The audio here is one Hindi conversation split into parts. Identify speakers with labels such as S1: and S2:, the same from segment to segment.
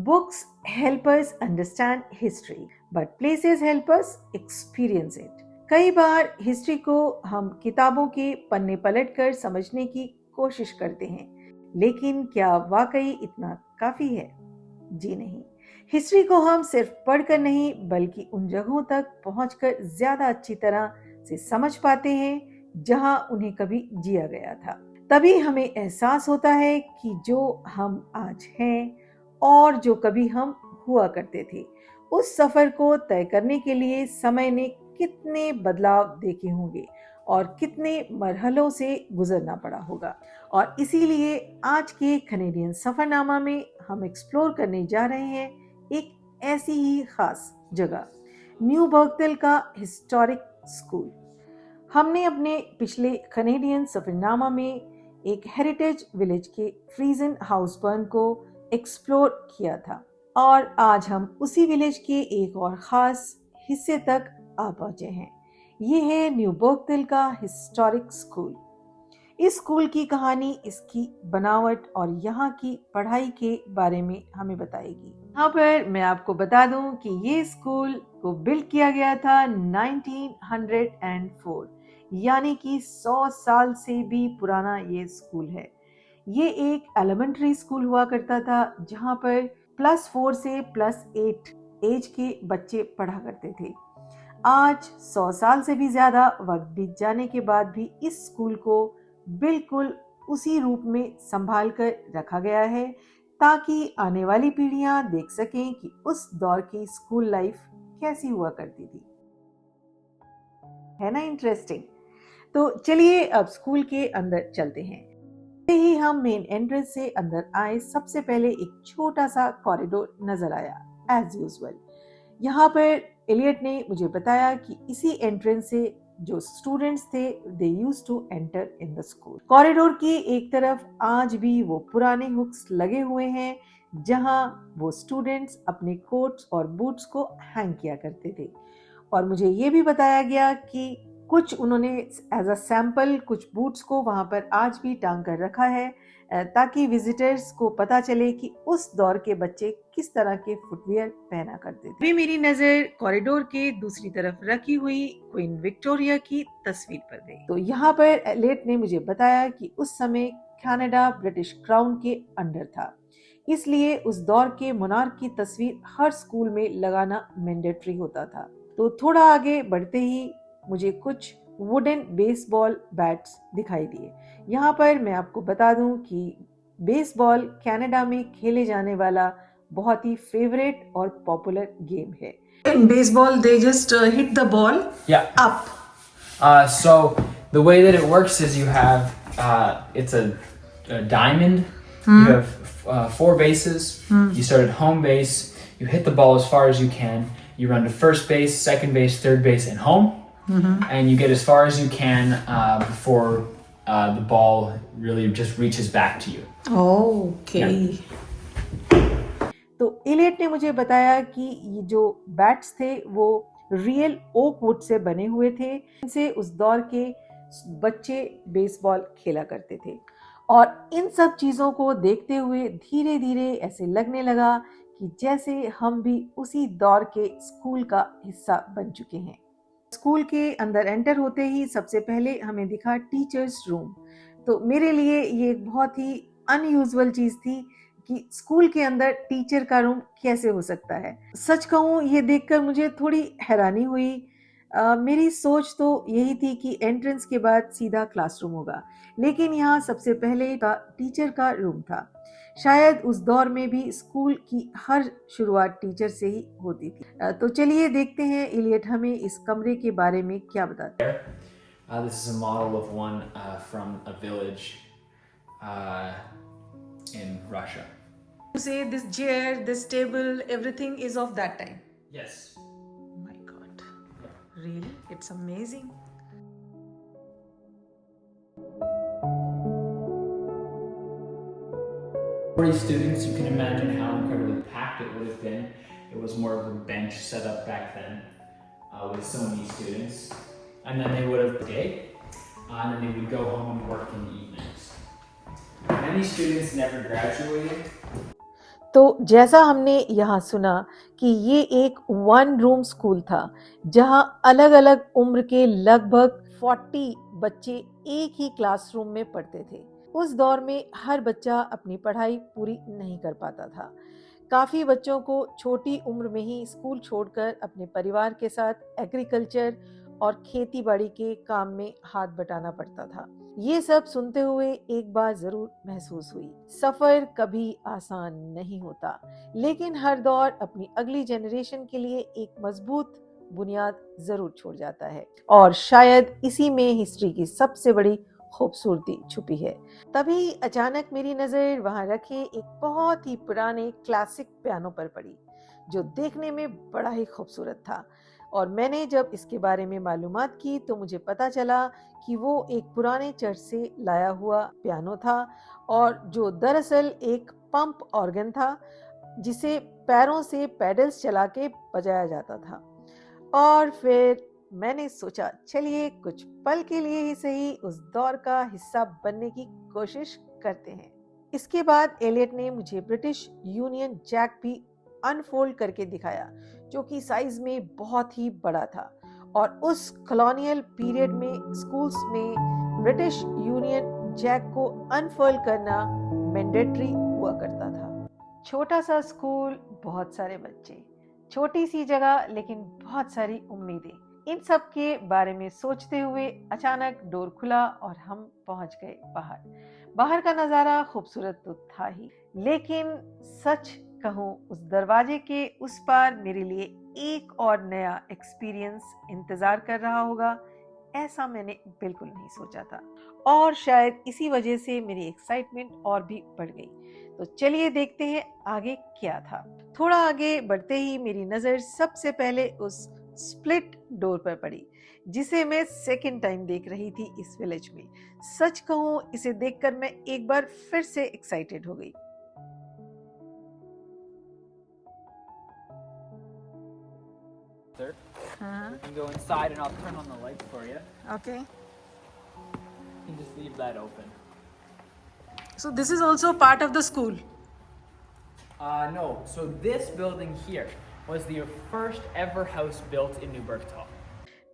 S1: Books help us understand history, but places help us experience it. कई बार हिस्ट्री को हम किताबों के पन्ने पलटकर समझने की कोशिश करते हैं, लेकिन क्या वाकई इतना काफी है? जी नहीं। हिस्ट्री को हम सिर्फ पढ़कर नहीं, बल्कि उन जगहों तक पहुंचकर ज्यादा अच्छी तरह से समझ पाते हैं जहां उन्हें कभी जिया गया था। तभी हमें एहसास होता है कि जो हम आज हैं और जो कभी हम हुआ करते थे, उस सफर को तय करने के लिए समय ने कितने बदलाव देखे होंगे और कितने मरहलों से गुजरना पड़ा होगा। और इसीलिए आज के कैनेडियन सफरनामा में हम एक्सप्लोर करने जा रहे हैं एक ऐसी ही खास जगह, न्यू बर्कविल का हिस्टोरिक स्कूल। हमने अपने पिछले कैनेडियन सफरनामा में एक हेरिटेज विलेज के फ्रीजन हाउस बर्न को एक्सप्लोर किया था, और आज हम उसी विलेज के एक और खास हिस्से तक आ पहुंचे हैं। ये है न्यू बर्कविल का हिस्टोरिक स्कूल। इस स्कूल की कहानी इसकी बनावट और यहाँ की पढ़ाई के बारे में हमें बताएगी। यहाँ पर मैं आपको बता दूं कि ये स्कूल को बिल्ड किया गया था 1904, यानी कि 100 साल से भी पुराना ये स्कूल है। ये एक एलिमेंट्री स्कूल हुआ करता था जहाँ पर +4 से +8 एज के बच्चे पढ़ा करते थे। आज 100 साल से भी ज्यादा वक्त बीत जाने के बाद भी इस स्कूल को बिल्कुल उसी रूप में संभाल कर रखा गया है, ताकि आने वाली पीढ़ियां देख सकें कि उस दौर की स्कूल लाइफ कैसी हुआ करती थी। है ना इंटरेस्टिंग? तो चलिए अब स्कूल के अंदर चलते हैं। जैसे ही हम मेन एंट्रेंस से अंदर आए, सबसे पहले एक छोटा सा कॉरिडोर नजर आया एज यूजुअल। यहाँ पर एलियट ने मुझे बताया कि इसी एंट्रेंस से जो स्टूडेंट्स थे they used to enter in the school. Corridor की एक तरफ आज भी वो पुराने हुक्स लगे हुए हैं जहां वो स्टूडेंट्स अपने कोट्स और बूट्स को हैंग किया करते थे, और मुझे ये भी बताया गया कि कुछ उन्होंने एज अ सैंपल कुछ बूट्स को वहां पर आज भी टांग कर रखा है, ताकि विजिटर्स को पता चले कि उस दौर के बच्चे किस तरह के फुटवियर पहना करते थे। अभी मेरी नजर कॉरिडोर के दूसरी तरफ रखी हुई क्वीन विक्टोरिया की तस्वीर पर गई। तो यहाँ पर एलियट ने मुझे बताया कि उस समय कनाडा ब्रिटिश क्राउन के अंडर था, इसलिए उस दौर के मोनार्क की तस्वीर हर स्कूल में लगाना मैंडेटरी होता था। तो थोड़ा आगे बढ़ते ही मुझे कुछ वुडन बेसबॉल बैट्स दिखाई दिए। यहाँ पर मैं आपको बता दूं कि बेसबॉल कनाडा में खेले जाने वाला बहुत ही फेवरेट और पॉपुलर गेम है। In baseball, they just hit the ball up.
S2: So the way that it works is you have it's a diamond. You have 4 bases. You start at home base. You hit the ball as far as you can. You run to first base, second base, third base, and home. And you get as far as you can before the ball really just reaches back to you.
S1: Okay. तो एलियट ने मुझे बताया कि ये जो बैट्स थे वो रियल ओक वुड से बने हुए थे, इनसे उस दौर के बच्चे बेसबॉल खेला करते थे। और इन सब चीजों को देखते हुए धीरे धीरे ऐसे लगने लगा कि जैसे हम भी उसी दौर के स्कूल का हिस्सा बन चुके हैं। स्कूल के अंदर एंटर होते ही सबसे पहले हमें दिखा टीचर्स रूम। तो मेरे लिए ये एक बहुत ही अनयूजुअल चीज थी कि स्कूल के अंदर टीचर का रूम कैसे हो सकता है। सच कहूँ ये देखकर मुझे थोड़ी हैरानी हुई। मेरी सोच तो यही थी कि एंट्रेंस के बाद सीधा क्लासरूम होगा, लेकिन यहाँ सबसे पहले का टीचर का रूम था। शायद उस दौर में भी स्कूल की हर शुरुआत टीचर से ही होती थी। तो चलिए देखते हैं एलियट हमें इस कमरे के बारे में क्या बताते हैं।
S2: This is a model of one from a village in Russia.
S1: You say this chair, this table, everything is of that time.
S2: Yes.
S1: Oh my God, really? It's amazing.
S2: For students, you can imagine how incredibly packed it would have been. It was more of a bench set up back then with so many students. And then they would have day, and then they would go home and work in the evenings. Many students never graduated.
S1: तो जैसा हमने यहाँ सुना कि ये एक वन रूम स्कूल था जहाँ अलग अलग उम्र के लगभग 40 बच्चे एक ही क्लासरूम में पढ़ते थे। उस दौर में हर बच्चा अपनी पढ़ाई पूरी नहीं कर पाता था। काफी बच्चों को छोटी उम्र में ही स्कूल छोड़कर अपने परिवार के साथ एग्रीकल्चर और खेती बाड़ी के काम में हाथ बटाना पड़ता था। ये सब सुनते हुए एक बात जरूर महसूस हुई, सफर कभी आसान नहीं होता, लेकिन हर दौर अपनी अगली जनरेशन के लिए एक मजबूत बुनियाद जरूर छोड़ जाता है और शायद इसी में हिस्ट्री की सबसे बड़ी खूबसूरती छुपी है। तभी अचानक मेरी नजर वहां रखे एक बहुत ही पुराने क्लासिक पियानो पर पड़ी जो देखने में बड़ा ही खूबसूरत था। और मैंने जब इसके बारे में मालूमात की तो मुझे पता चला कि वो एक पुराने चर्च से लाया हुआ पियानो था और जो दरअसल एक पंप ऑर्गन था जिसे पैरों से पेडल्स चला के बजाया जाता था। और फिर मैंने सोचा चलिए कुछ पल के लिए ही सही उस दौर का हिस्सा बनने की कोशिश करते हैं। इसके बाद एलियट ने मुझे ब्रिटिश यूनियन जैक भी अनफोल्ड करके दिखाया जो कि साइज में बहुत ही बड़ा था और उस कॉलोनियल पीरियड में स्कूल्स में ब्रिटिश यूनियन जैक को अनफोल्ड करना मैंडेटरी हुआ करता था। छोटा सा स्कूल, बहुत सारे बच्चे, छोटी सी जगह लेकिन बहुत सारी उम्मीदें। इन सब के बारे में सोचते हुए अचानक डोर खुला और हम पहुंच गए बाहर। बाहर का नजारा खूबसूरत तो था ही, लेकिन सच कहूं उस दरवाजे के उस पार मेरे लिए एक और नया एक्सपीरियंस इंतजार कर रहा होगा, ऐसा मैंने बिल्कुल नहीं सोचा था। और शायद इसी वजह से मेरी एक्साइटमेंट और भी बढ़ गई। तो चलिए देखते हैं आगे क्या था। थोड़ा आगे बढ़ते ही मेरी नजर सबसे पहले उस स्प्लिट डोर पर पड़ी जिसे मैं सेकंड टाइम देख रही थी इस विलेज में। सच कहूं इसे देखकर मैं एक बार फिर से एक्साइटेड हो गई।
S2: You can go inside and I'll turn on the lights for you.
S1: Okay.
S2: You can just leave that open.
S1: So this is also part of the school.
S2: No. So this building here was the first ever house built in New Bergtal.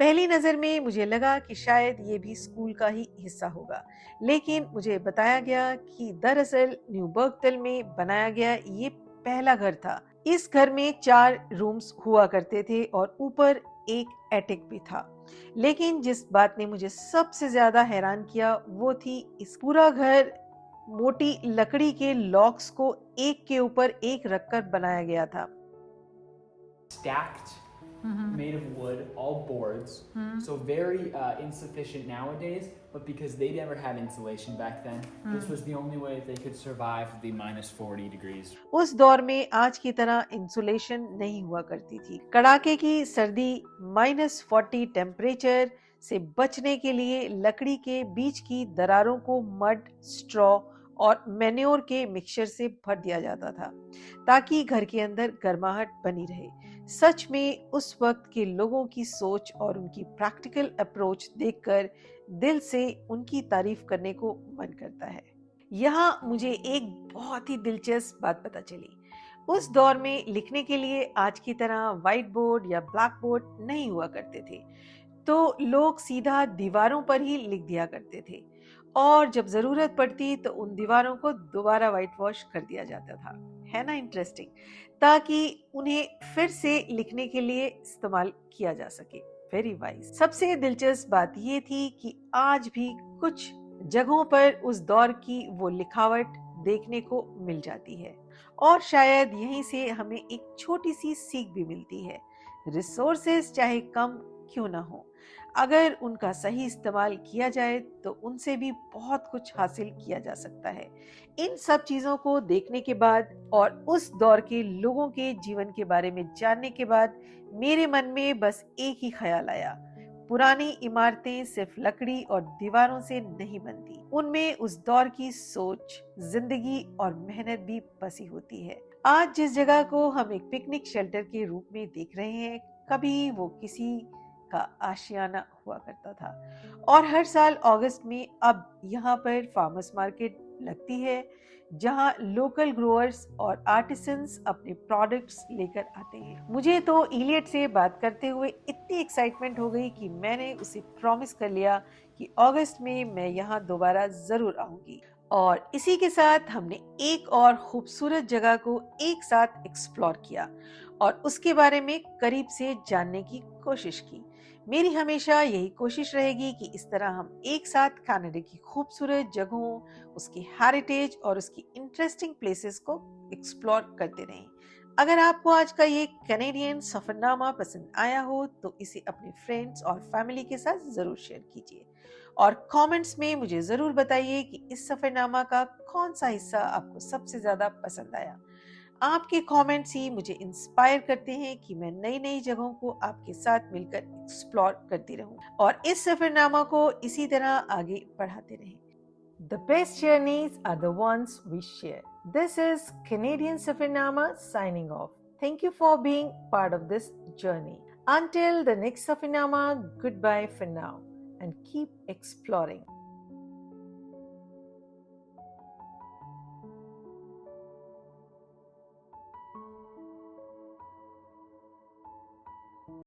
S1: पहली नजर में मुझे लगा कि शायद ये भी स्कूल का ही हिस्सा होगा, लेकिन मुझे बताया गया कि दरअसल न्यू बर्गटल में बनाया गया ये पहला घर था। इस घर में 4 रूम्स हुआ करते थे और ऊपर एक एटिक भी था। लेकिन जिस बात ने मुझे सबसे ज्यादा हैरान किया वो थी इस पूरा घर मोटी लकड़ी के लॉक्स को एक के ऊपर एक रखकर बनाया गया था।
S2: Stacked, made of wood, all boards. So very insufficient nowadays, but because they never had insulation back then, this was the only way they could survive the -40 degrees.
S1: उस दौर में आज की तरह इंसुलेशन नहीं हुआ करती थी। कड़ाके की सर्दी -40 टेम्परेचर से बचने के लिए लकड़ी के बीच की दरारों को मड, स्ट्रॉ और मैन्योर के मिक्सचर से भर दिया जाता था ताकि घर के अंदर गर्माहट बनी रहे। सच में उस वक्त के लोगों की सोच और उनकी प्रैक्टिकल अप्रोच देखकर दिल से उनकी तारीफ करने को मन करता है। यहाँ मुझे एक बहुत ही दिलचस्प बात पता चली। उस दौर में लिखने के लिए आज की तरह व्हाइट बोर्ड या ब्लैक बोर्ड नहीं हुआ करते थे, तो लोग सीधा दीवारों पर ही लिख दिया करते थे और जब जरूरत पड़ती तो उन दीवारों को दोबारा व्हाइट वॉश कर दिया जाता था। है ना इंटरेस्टिंग? ताकि उन्हें फिर से लिखने के लिए इस्तेमाल किया जा सके। Very wise. सबसे दिलचस्प बात ये थी कि आज भी कुछ जगहों पर उस दौर की वो लिखावट देखने को मिल जाती है और शायद यहीं से हमें एक छोटी सी सीख भी मिलती है। रिसोर्सेज चाहे कम क्यों ना हो, अगर उनका सही इस्तेमाल किया जाए तो उनसे भी बहुत कुछ हासिल किया जा सकता है। इन सब चीजों को देखने के बाद और उस दौर के लोगों के जीवन के बारे में जानने के बाद मेरे मन में बस एक ही ख्याल आया, पुरानी इमारतें सिर्फ लकड़ी और दीवारों से नहीं बनती, उनमें उस दौर की सोच, जिंदगी और मेहनत भी बसी होती है। आज जिस जगह को हम एक पिकनिक शेल्टर के रूप में देख रहे हैं, कभी वो किसी का आशियाना हुआ करता था और हर साल अगस्त में अब यहाँ पर फार्मर्स मार्केट लगती है जहां लोकल ग्रोअर्स और आर्टिसंस अपने प्रोडक्ट्स लेकर आते हैं। मुझे तो इलियट से बात करते हुए इतनी एक्साइटमेंट हो गई कि मैंने उसे प्रॉमिस कर लिया कि अगस्त में मैं यहाँ दोबारा जरूर आऊंगी। और इसी के साथ हमने एक और खूबसूरत जगह को एक साथ एक्सप्लोर किया और उसके बारे में करीब से जानने की कोशिश की। मेरी हमेशा यही कोशिश रहेगी कि इस तरह हम एक साथ कनाडा की खूबसूरत जगहों, उसकी हेरिटेज और उसकी इंटरेस्टिंग प्लेसेस को एक्सप्लोर करते रहें। अगर आपको आज का ये कैनेडियन सफरनामा पसंद आया हो तो इसे अपने फ्रेंड्स और फैमिली के साथ जरूर शेयर कीजिए और कमेंट्स में मुझे जरूर बताइए कि इस सफरनामा का कौन सा हिस्सा आपको सबसे ज्यादा पसंद आया। आपके कमेंट्स ही मुझे इंस्पायर करते हैं कि मैं नई नई जगहों को आपके साथ मिलकर एक्सप्लोर करती रहूं और इस सफरनामा को इसी तरह आगे बढ़ाते रहें। The best journeys are the ones we share. This is Canadian Safarnama signing off. Thank you for being part of this journey. Until the next Safarnama, goodbye for now and keep exploring.